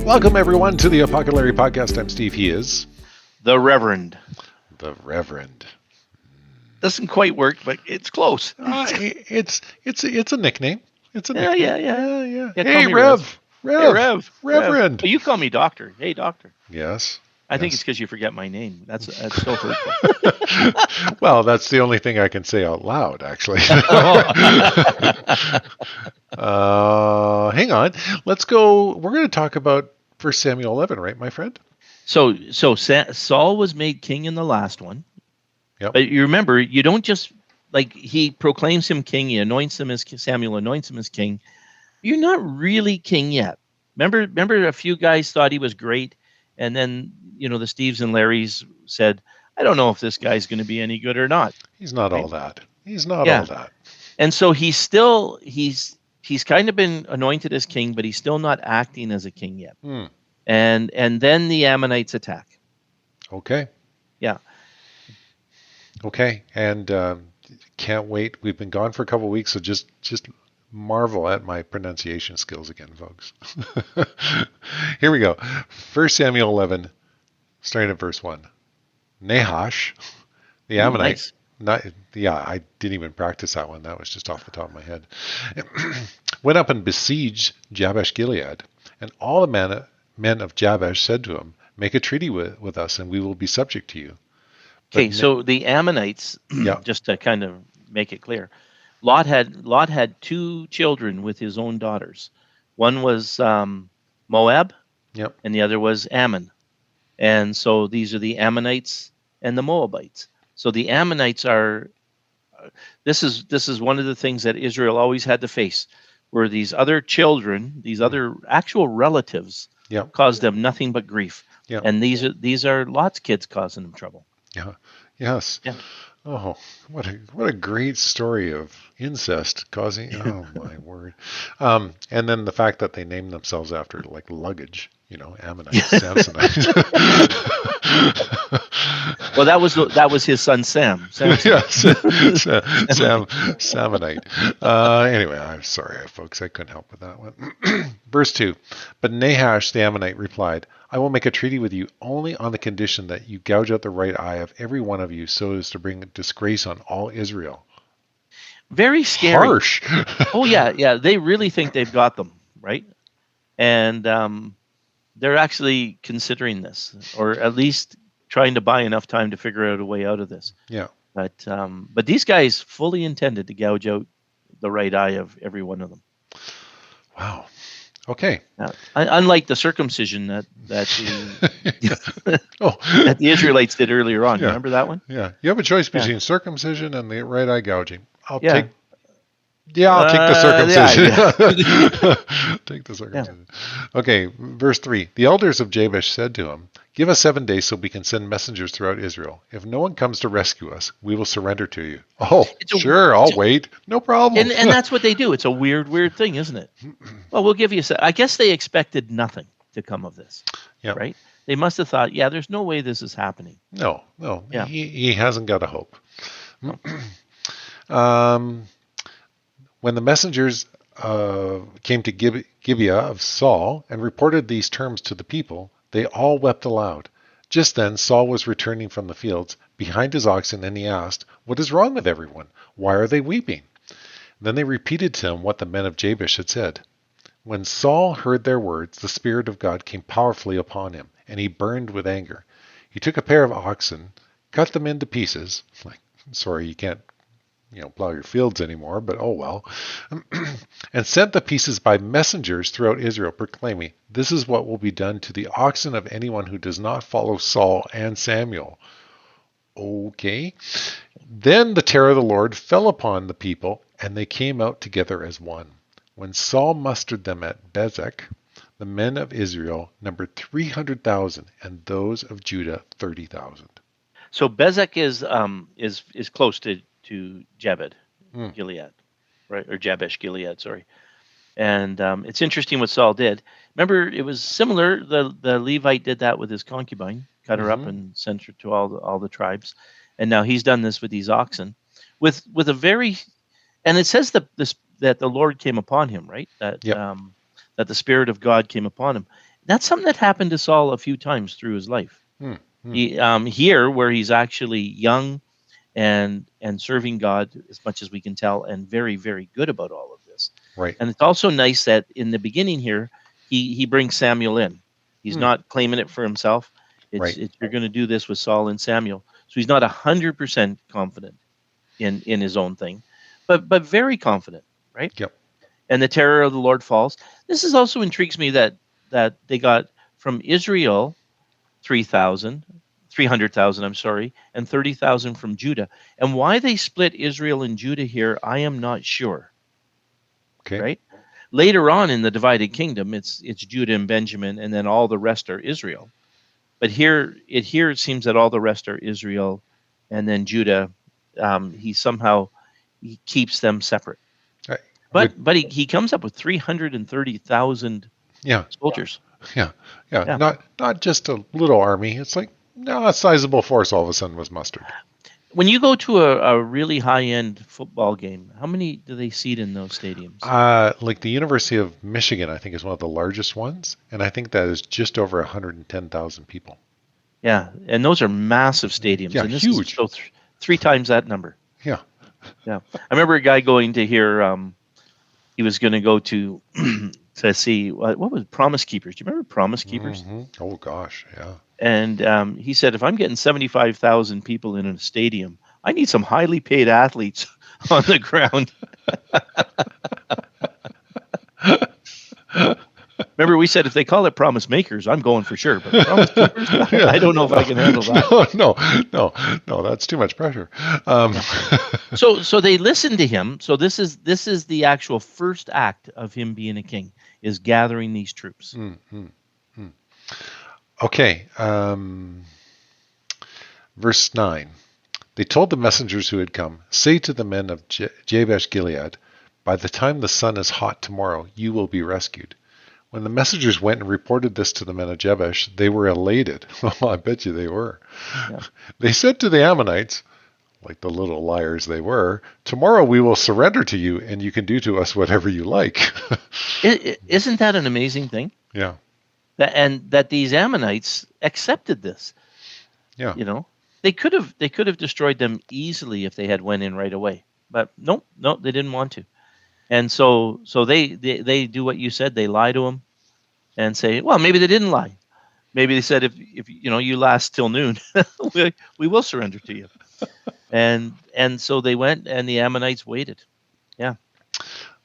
Welcome, everyone, to the Apoco-Larry podcast. I'm Steve. He is The Reverend. the Reverend. Doesn't quite work, but it's close. It's a nickname. It's a Yeah, nickname. yeah. Yeah. Call Hey, me Rev. Hey, Rev. Reverend. Oh, you call me Doctor. Hey, Doctor. Yes. I think it's because you forget my name. That's so hurtful. Well, that's the only thing I can say out loud, actually. Hang on. Let's go. We're going to talk about 1 Samuel 11, right, my friend? So Saul was made king in the last one. Yep. But you remember, you don't just, like, he proclaims him king, he anoints him as Samuel anoints him as king. You're not really king yet. Remember a few guys thought he was great, and then, the Steves and Larrys said, I don't know if this guy's going to be any good or not. He's not Right? all that. He's not Yeah. all that. And so he's kind of been anointed as king, but he's still not acting as a king yet. And then the Ammonites attack. Okay. Yeah. Okay, and can't wait. We've been gone for a couple of weeks, so just marvel at my pronunciation skills again, folks. Here we go. 1 Samuel 11, starting at verse 1. Nahash, the Ammonite. Nice. I didn't even practice that one. That was just off the top of my head. Went up and besieged Jabesh Gilead, and all the men of Jabesh said to him, make a treaty with us, and we will be subject to you. Okay, so the Ammonites, just to kind of make it clear, Lot had two children with his own daughters. One was Moab, and the other was Ammon. And so these are the Ammonites and the Moabites. So the Ammonites are. This is one of the things that Israel always had to face, where these other children, these other actual relatives, caused them nothing but grief. And these are Lot's kids causing them trouble. Yeah. Yes. Yeah. Oh, what a great story of incest causing. Oh my word. And then the fact that they named themselves after like luggage, Ammonite, Samsonite. Well, that was his son Sam. Yes, Sammonite. Anyway, I'm sorry, folks. I couldn't help with that one. Verse 2. But Nahash the Ammonite replied, I will make a treaty with you only on the condition that you gouge out the right eye of every one of you so as to bring disgrace on all Israel. Very scary. Harsh. Oh, yeah. They really think they've got them, right? And they're actually considering this, or at least trying to buy enough time to figure out a way out of this. Yeah. But these guys fully intended to gouge out the right eye of every one of them. Wow. Okay. Now, unlike the circumcision that the Israelites did earlier on. Remember that one? Yeah. You have a choice between circumcision and the right eye gouging. I'll take the circumcision. Take the circumcision. Okay, verse 3. The elders of Jabesh said to him, give us 7 days so we can send messengers throughout Israel. If no one comes to rescue us, we will surrender to you. Oh, sure, I'll wait. No problem. And that's what they do. It's a weird thing, isn't it? Well, we'll give you I guess they expected nothing to come of this, right? They must have thought, there's no way this is happening. No. Yeah. He hasn't got a hope. When the messengers came to Gibeah of Saul and reported these terms to the people, they all wept aloud. Just then Saul was returning from the fields behind his oxen, and he asked, what is wrong with everyone? Why are they weeping? Then they repeated to him what the men of Jabesh had said. When Saul heard their words, the Spirit of God came powerfully upon him, and he burned with anger. He took a pair of oxen, cut them into pieces. Sorry, you can't plow your fields anymore, but oh well. And sent the pieces by messengers throughout Israel, proclaiming, this is what will be done to the oxen of anyone who does not follow Saul and Samuel. Okay. Then the terror of the Lord fell upon the people, and they came out together as one. When Saul mustered them at Bezek, the men of Israel numbered 300,000, and those of Judah 30,000. So Bezek is close to Gilead, right? Or Jabesh Gilead, sorry. And it's interesting what Saul did. Remember, it was similar. The Levite did that with his concubine, cut her up and sent her to all the tribes. And now he's done this with these oxen, with a very, and it says that the Lord came upon him, right? That the Spirit of God came upon him, That's something that happened to Saul a few times through his life. Here, where he's actually young and serving God as much as we can tell, and very, very good about all of this. Right. And it's also nice that in the beginning here, he brings Samuel in. He's not claiming it for himself. It's you're going to do this with Saul and Samuel. So he's not 100% confident in his own thing, but very confident, right? Yep. And the terror of the Lord falls. This is also intrigues me that they got from Israel 300,000, I'm sorry, and 30,000 from Judah. And why they split Israel and Judah here, I am not sure. Okay. Right? Later on in the divided kingdom, it's Judah and Benjamin, and then all the rest are Israel. But here it seems that all the rest are Israel, and then Judah. He keeps them separate. Right. But he comes up with 330,000 soldiers. Yeah. Not just a little army. It's like a sizable force all of a sudden was mustered. When you go to a really high-end football game, how many do they seat in those stadiums? Like the University of Michigan, I think, is one of the largest ones, and I think that is just over 110,000 people. Yeah, and those are massive stadiums. Yeah, and this huge. Is so 3 times that number. Yeah. Yeah. I remember a guy going to hear, he was going to go to see, what was Promise Keepers? Do you remember Promise Keepers? Mm-hmm. Oh, gosh, yeah. And he said, if I'm getting 75,000 people in a stadium, I need some highly paid athletes on the ground. Remember, we said if they call it Promise Makers, I'm going for sure. But Promise Keepers, I don't know if I can handle that. No, that's too much pressure. So they listened to him. So this is the actual first act of him being a king, is gathering these troops. Okay. Verse 9. They told the messengers who had come, say to the men of Jabesh Gilead, by the time the sun is hot tomorrow, you will be rescued. When the messengers went and reported this to the men of Jabesh, they were elated. Well, I bet you they were. Yeah. They said to the Ammonites, like the little liars they were, tomorrow we will surrender to you and you can do to us whatever you like. Isn't that an amazing thing? Yeah. That these Ammonites accepted this. Yeah. You know, they could have destroyed them easily if they had went in right away, but no, they didn't want to. And so they do what you said. They lie to him and say, well, maybe they didn't lie. Maybe they said, if you last till noon, we will surrender to you. And so they went, and the Ammonites waited. Yeah.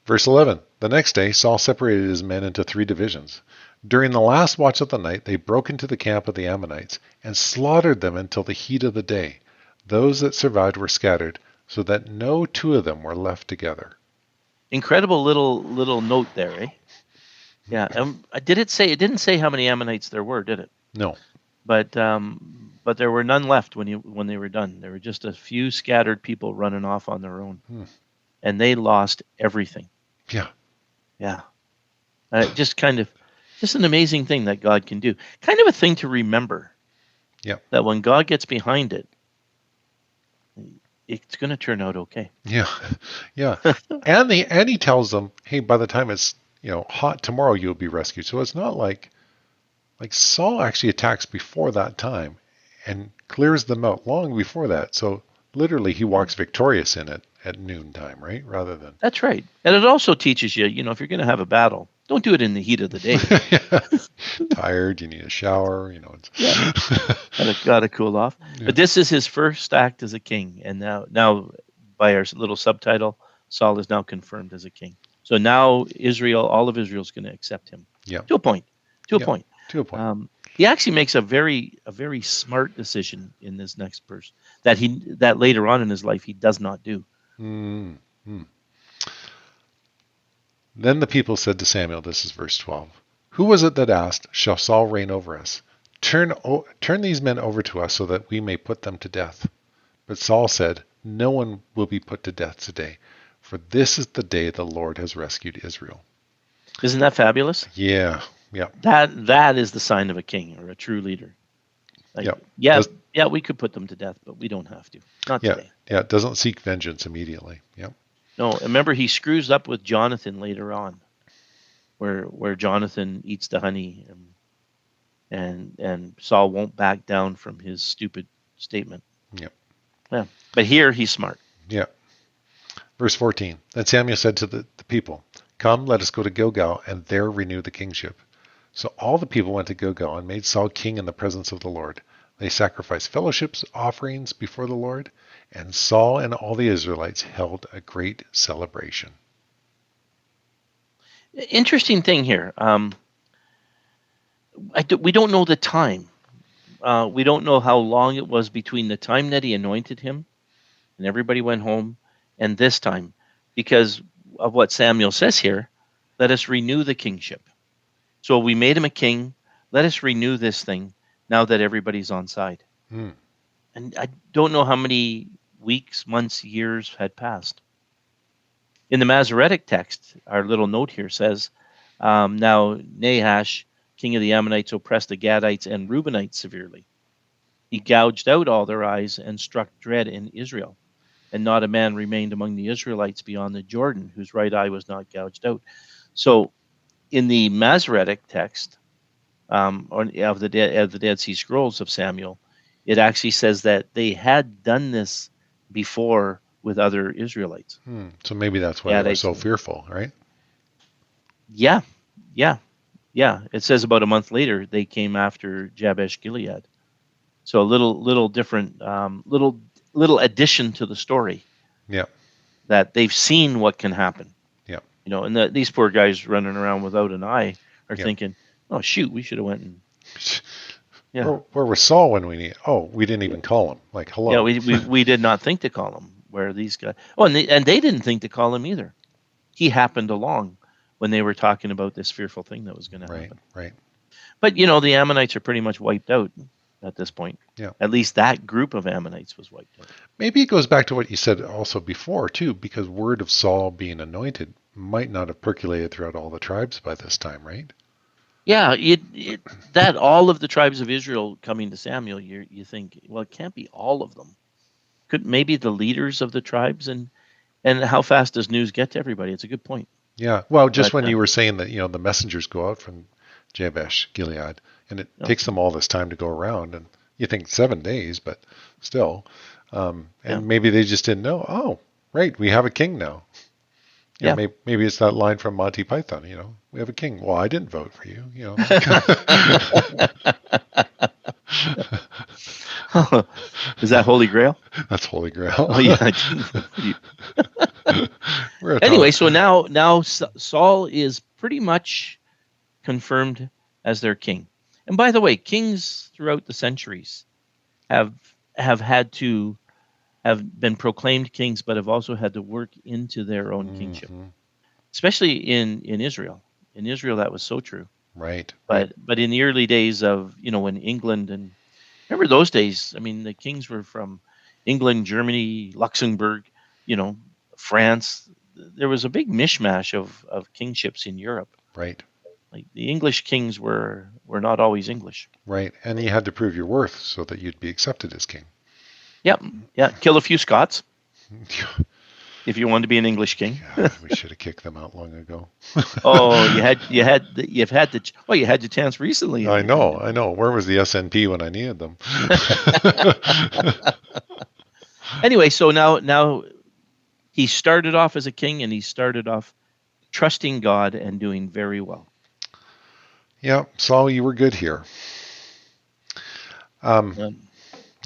Verse 11. The next day, Saul separated his men into 3 divisions. During the last watch of the night, they broke into the camp of the Ammonites and slaughtered them until the heat of the day. Those that survived were scattered, so that no 2 of them were left together. Incredible little note there, eh? Yeah. It didn't say how many Ammonites there were, did it? No. But there were none left when they were done. There were just a few scattered people running off on their own, and they lost everything. Yeah. Yeah. Just an amazing thing that God can do. Kind of a thing to remember. Yeah. That when God gets behind it, it's going to turn out okay. Yeah. Yeah. and he tells them, hey, by the time it's hot tomorrow, you'll be rescued. So it's not like Saul actually attacks before that time and clears them out long before that. So literally he walks victorious in it at noontime, right? Rather than. That's right. And it also teaches you, if you're going to have a battle, don't do it in the heat of the day. Tired, you need a shower, Got to cool off. Yeah. But this is his first act as a king. And now by our little subtitle, Saul is now confirmed as a king. So now all of Israel is going to accept him. Yeah. To a point. He actually makes a very smart decision in this next verse that later on in his life he does not do. Mm-hmm. Then the people said to Samuel, this is verse 12, who was it that asked, shall Saul reign over us? Turn these men over to us so that we may put them to death. But Saul said, no one will be put to death today, for this is the day the Lord has rescued Israel. Isn't that fabulous? Yeah. That is the sign of a king or a true leader. We could put them to death, but we don't have to. Not today. Yeah, it doesn't seek vengeance immediately. Yep. No, remember he screws up with Jonathan later on, where Jonathan eats the honey and Saul won't back down from his stupid statement. Yep. Yeah. But here he's smart. Yeah. Verse 14. Then Samuel said to the people, "Come, let us go to Gilgal, and there renew the kingship." So all the people went to Gilgal and made Saul king in the presence of the Lord. They sacrificed fellowship offerings before the Lord, and Saul and all the Israelites held a great celebration. Interesting thing here. We don't know the time. We don't know how long it was between the time that he anointed him and everybody went home and this time, because of what Samuel says here. Let us renew the kingship. So we made him a king. Let us renew this thing now that everybody's on side. And I don't know how many weeks, months, years had passed. In the Masoretic text, our little note here says, now Nahash, king of the Ammonites, oppressed the Gadites and Reubenites severely. He gouged out all their eyes and struck dread in Israel. And not a man remained among the Israelites beyond the Jordan, whose right eye was not gouged out. So in the Masoretic text of the Dead Sea Scrolls of Samuel, it actually says that they had done this before with other Israelites. So maybe that's why they were so fearful, right? Yeah. It says about a month later they came after Jabesh Gilead. So a little different, little addition to the story. Yeah. That they've seen what can happen. Yeah. And these poor guys running around without an eye are thinking, "Oh shoot, we should have went and." Yeah. Where was Saul when we need? Oh, we didn't even call him. Like, hello. Yeah, we did not think to call him. Where these guys? Oh, and they didn't think to call him either. He happened along when they were talking about this fearful thing that was going to happen. Right. But the Ammonites are pretty much wiped out at this point. Yeah. At least that group of Ammonites was wiped out. Maybe it goes back to what you said also before too, because word of Saul being anointed might not have percolated throughout all the tribes by this time, right? Yeah, that all of the tribes of Israel coming to Samuel, you think, well, it can't be all of them. Could maybe the leaders of the tribes, and how fast does news get to everybody? It's a good point. Yeah, well, when you were saying that, the messengers go out from Jabesh Gilead, and it takes them all this time to go around, and you think 7 days, but still, maybe they just didn't know. Oh, right, we have a king now. Maybe it's that line from Monty Python. We have a king. Well, I didn't vote for you. Is that Holy Grail? That's Holy Grail. Oh yeah. Anyway, so now Saul is pretty much confirmed as their king. And by the way, kings throughout the centuries have been proclaimed kings, but have also had to work into their own kingship, especially in Israel. In Israel, that was so true. Right. But in the early days of when England, and remember those days, I mean, the kings were from England, Germany, Luxembourg, France. There was a big mishmash of kingships in Europe. Right. Like the English kings were not always English. Right, and you had to prove your worth so that you'd be accepted as king. Yep. Yeah. Kill a few Scots if you wanted to be an English king. Yeah, we should have kicked them out long ago. Oh, you had the chance recently. I know. Where was the SNP when I needed them? Anyway, so now he started off as a king, and he started off trusting God and doing very well. Yeah, Saul, you were good here.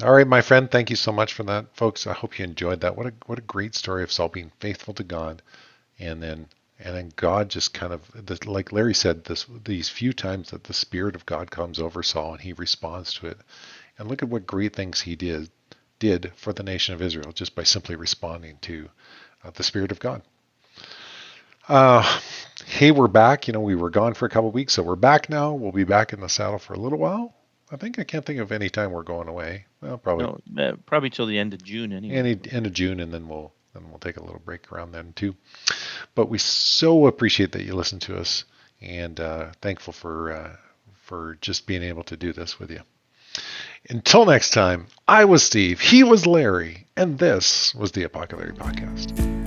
All right, my friend, thank you so much for that, folks. I hope you enjoyed that. What a great story of Saul being faithful to God, and then God just kind of, like Larry said, these few times that the Spirit of God comes over Saul and he responds to it, and look at what great things he did for the nation of Israel just by simply responding to the Spirit of God. Hey, we're back. We were gone for a couple of weeks, so we're back now. We'll be back in the saddle for a little while. I can't think of any time we're going away. Well, probably till the end of June anyway. End of June, and then we'll take a little break around then too. But we so appreciate that you listen to us, and thankful for just being able to do this with you. Until next time, I was Steve, he was Larry, and this was the Apoco-Larry Podcast.